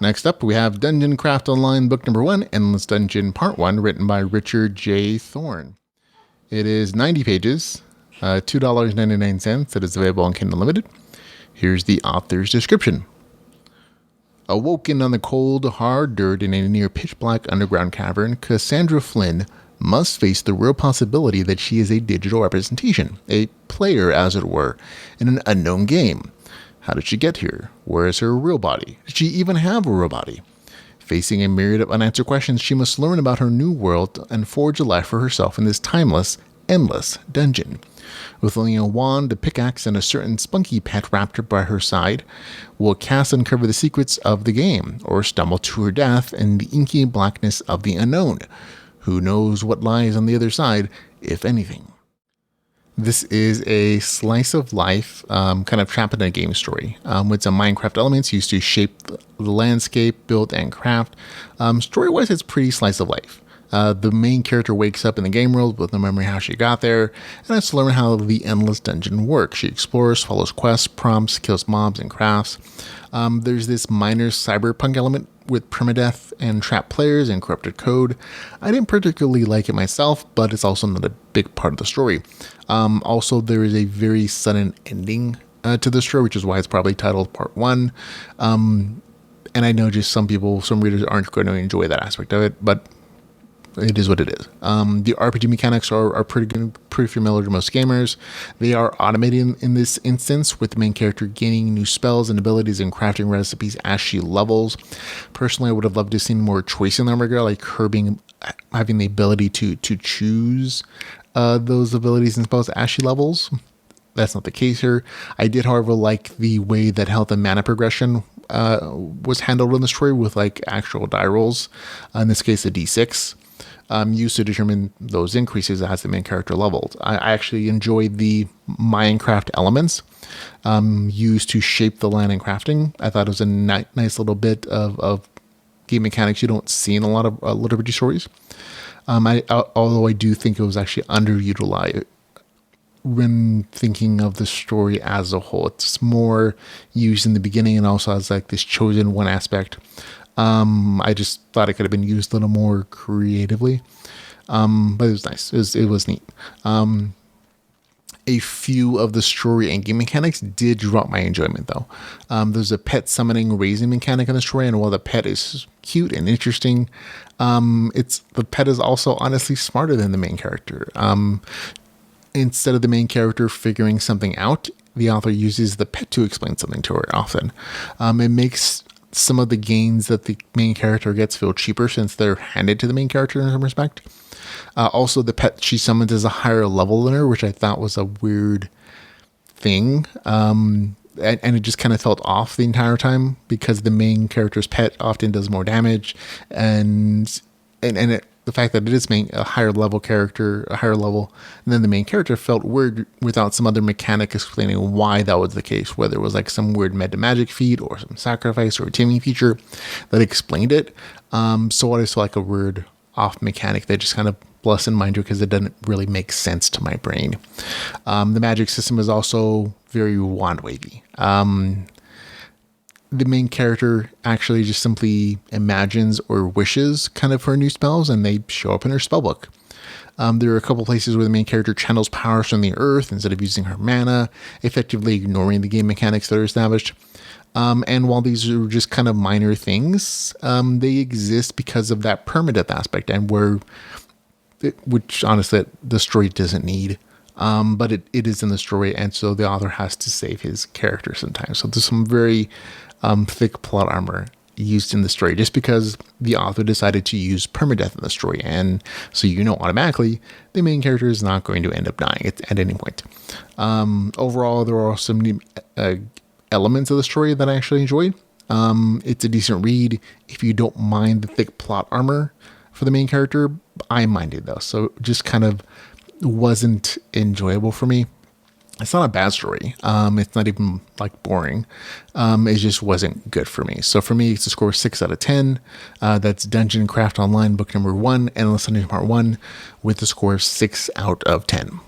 Next up, we have Dungeon Craft Online Book Number 1, Endless Dungeon Part 1, written by Richard J. Thorne. It is 90 pages, $2.99. It is available on Kindle Unlimited. Here's the author's description. Awoken on the cold, hard dirt in a near pitch-black underground cavern, Cassandra Flynn must face the real possibility that she is a digital representation, a player, as it were, in an unknown game. How did she get here? Where is her real body? Did she even have a real body? Facing a myriad of unanswered questions, she must learn about her new world and forge a life for herself in this timeless, endless dungeon. With only a wand, a pickaxe, and a certain spunky pet raptor by her side, will Cass uncover the secrets of the game, or stumble to her death in the inky blackness of the unknown? Who knows what lies on the other side, if anything? This is a slice of life, kind of trapped in a game story, with some Minecraft elements used to shape the landscape, build, and craft. Story-wise, it's pretty slice of life. The main character wakes up in the game world with no memory how she got there, and has to learn how the endless dungeon works. She explores, follows quests, prompts, kills mobs, and crafts. There's this minor cyberpunk element with permadeath and trapped players and corrupted code. I didn't particularly like it myself, but it's also not a big part of the story. Also, there is a very sudden ending to the story, which is why it's probably titled Part 1. And I know just some readers aren't going to enjoy that aspect of it, but it is what it is. The RPG mechanics are pretty good, pretty familiar to most gamers. They are automated in this instance, with the main character gaining new spells and abilities and crafting recipes as she levels. Personally, I would have loved to see more choice in that regard, like her having the ability to choose those abilities and spells as she levels. That's not the case here. I did, however, like the way that health and mana progression was handled in the story, with like actual die rolls. In this case, a d6. Used to determine those increases as the main character leveled. I actually enjoyed the Minecraft elements used to shape the land and crafting. I thought it was a nice little bit of game mechanics you don't see in a lot of literature stories. Although I do think it was actually underutilized when thinking of the story as a whole. It's more used in the beginning and also as like this chosen one aspect. I just thought it could have been used a little more creatively. But it was nice. It was neat. A few of the story and game mechanics did drop my enjoyment, though. There's a pet summoning raising mechanic in the story, and while the pet is cute and interesting, the pet is also honestly smarter than the main character. Instead of the main character figuring something out, the author uses the pet to explain something to her often. It makes some of the gains that the main character gets feel cheaper since they're handed to the main character in some respect. Also, the pet she summons is a higher level than her, which I thought was a weird thing. And it just kind of felt off the entire time because the main character's pet often does more damage. The fact that it is a higher level character, and then the main character felt weird without some other mechanic explaining why that was the case, whether it was like some weird meta magic feat or some sacrifice or a teaming feature that explained it. So I just felt like a weird off mechanic that just kind of blessed in mind because it doesn't really make sense to my brain. The magic system is also very wand wavy. The main character actually just simply imagines or wishes kind of her new spells, and they show up in her spellbook. There are a couple places where the main character channels powers from the earth instead of using her mana, effectively ignoring the game mechanics that are established. And while these are just kind of minor things, they exist because of that permadeath aspect, and which honestly the story doesn't need. But it is in the story, and so the author has to save his character sometimes. So there's some very thick plot armor used in the story just because the author decided to use permadeath in the story, and so automatically the main character is not going to end up dying at any point. Overall, there are some new elements of the story that I actually enjoyed. It's a decent read if you don't mind the thick plot armor for the main character. I minded though, so just kind of wasn't enjoyable for me. It's not a bad story. It's not even like boring. It just wasn't good for me. So for me, it's a score of 6 out of 10. That's Dungeon Craft Online Book Number 1, Endless Dungeon Part 1, with a score of 6 out of 10.